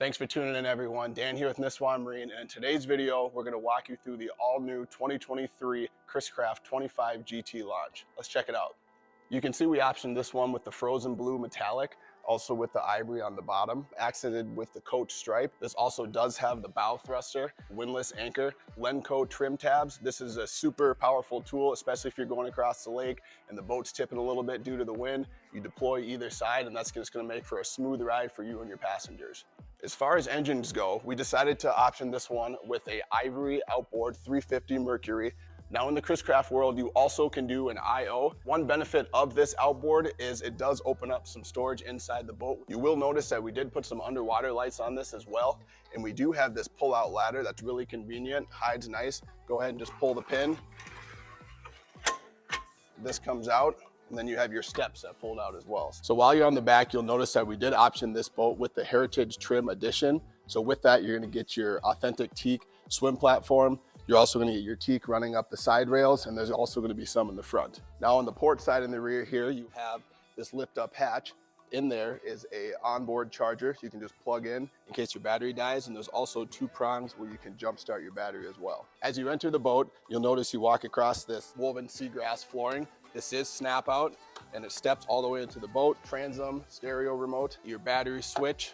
Thanks for tuning in, everyone. Dan here with Niswan Marine, and in today's video, we're going to walk you through the all-new 2023 Chris Craft 25 GT launch. Let's check it out. You can see we optioned this one with the frozen blue metallic, also with the ivory on the bottom, accented with the coach stripe. This also does have the bow thruster, windlass anchor, Lenco trim tabs. This is a super powerful tool, especially if you're going across the lake and the boat's tipping a little bit due to the wind. You deploy either side, and that's just going to make for a smooth ride for you and your passengers. As far as engines go, we decided to option this one with a Ivory outboard 350 Mercury. Now in the Chris Craft world, you also can do an IO. One benefit of this outboard is it does open up some storage inside the boat. You will notice that we did put some underwater lights on this as well. And we do have this pull-out ladder that's really convenient, hides nice. Go ahead and just pull the pin. This comes out. And then you have your steps that fold out as well. So while you're on the back, you'll notice that we did option this boat with the Heritage Trim Edition. So with that, you're gonna get your authentic teak swim platform. You're also gonna get your teak running up the side rails, and there's also gonna be some in the front. Now on the port side and the rear here, you have this lift up hatch. In there is a onboard charger you can just plug in case your battery dies, and there's also two prongs where you can jump start your battery as well. As you enter the boat, you'll notice you walk across this woven seagrass flooring. This is snap out, and it steps all the way into the boat. Transom, stereo remote, your battery switch.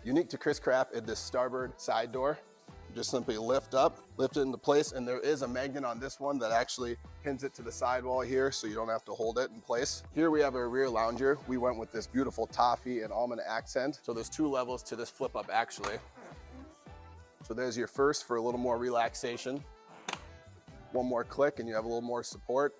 Unique to Chris Craft is this starboard side door. You just simply lift up, lift it into place, and there is a magnet on this one that actually pins it to the sidewall here, so you don't have to hold it in place. Here we have a rear lounger. We went with this beautiful toffee and almond accent. So there's two levels to this flip up actually. So there's your first for a little more relaxation. One more click and you have a little more support.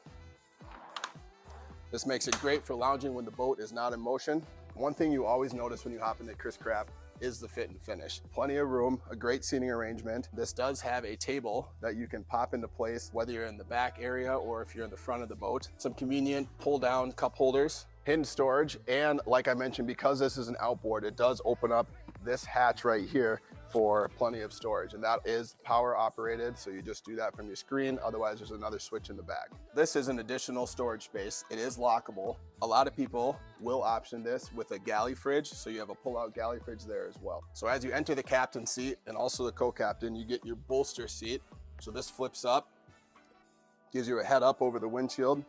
This makes it great for lounging when the boat is not in motion. One thing you always notice when you hop into Chris Craft is the fit and finish. Plenty of room, a great seating arrangement. This does have a table that you can pop into place, whether you're in the back area or if you're in the front of the boat. Some convenient pull down cup holders, hidden storage, and like I mentioned, because this is an outboard, it does open up this hatch right here for plenty of storage, and that is power operated, so you just do that from your screen. Otherwise, there's another switch in the back. This is an additional storage space. It is lockable. A lot of people will option this with a galley fridge, so you have a pull-out galley fridge there as well. So as you enter the captain's seat and also the co-captain, you get your bolster seat. So this flips up, gives you a head up over the windshield.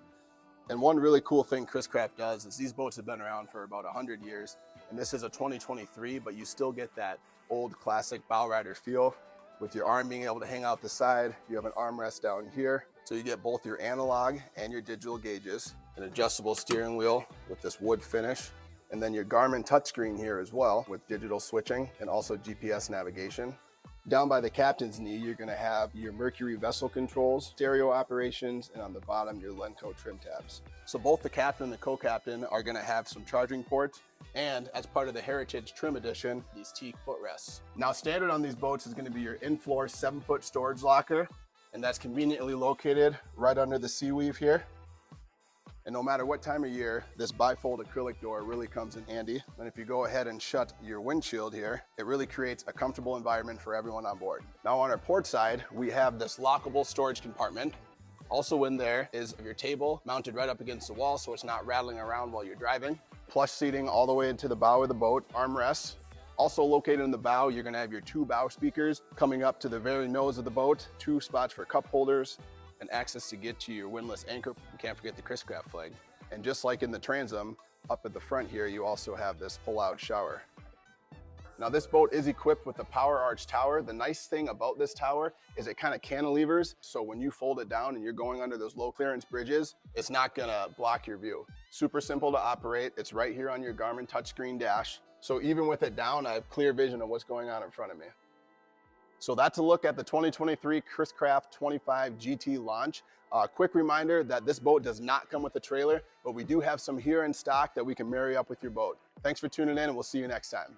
And one really cool thing Chris Craft does is these boats have been around for about 100 years, and this is a 2023, but you still get that old classic bow rider feel with your arm being able to hang out the side. You have an armrest down here, so you get both your analog and your digital gauges, an adjustable steering wheel with this wood finish, and then your Garmin touchscreen here as well with digital switching and also GPS navigation. Down by the captain's knee, you're gonna have your Mercury vessel controls, stereo operations, and on the bottom, your Lenco trim tabs. So both the captain and the co-captain are gonna have some charging ports, and as part of the Heritage Trim Edition, these teak footrests. Now standard on these boats is gonna be your in-floor 7-foot storage locker, and that's conveniently located right under the sea weave here. And no matter what time of year, this bifold acrylic door really comes in handy. And if you go ahead and shut your windshield here, it really creates a comfortable environment for everyone on board. Now on our port side, we have this lockable storage compartment. Also in there is your table mounted right up against the wall so it's not rattling around while you're driving. Plush seating all the way into the bow of the boat, armrests. Also located in the bow, you're gonna have your two bow speakers coming up to the very nose of the boat, 2 spots for cup holders, and access to get to your windlass anchor. You can't forget the Chris Craft flag. And just like in the transom, up at the front here, you also have this pull-out shower. Now this boat is equipped with a power arch tower. The nice thing about this tower is it kind of cantilevers, so when you fold it down and you're going under those low clearance bridges, it's not gonna block your view. Super simple to operate. It's right here on your Garmin touchscreen dash. So even with it down, I have clear vision of what's going on in front of me. So that's a look at the 2023 Chris Craft 25 GT launch. Quick reminder that this boat does not come with a trailer, but we do have some here in stock that we can marry up with your boat. Thanks for tuning in, and we'll see you next time.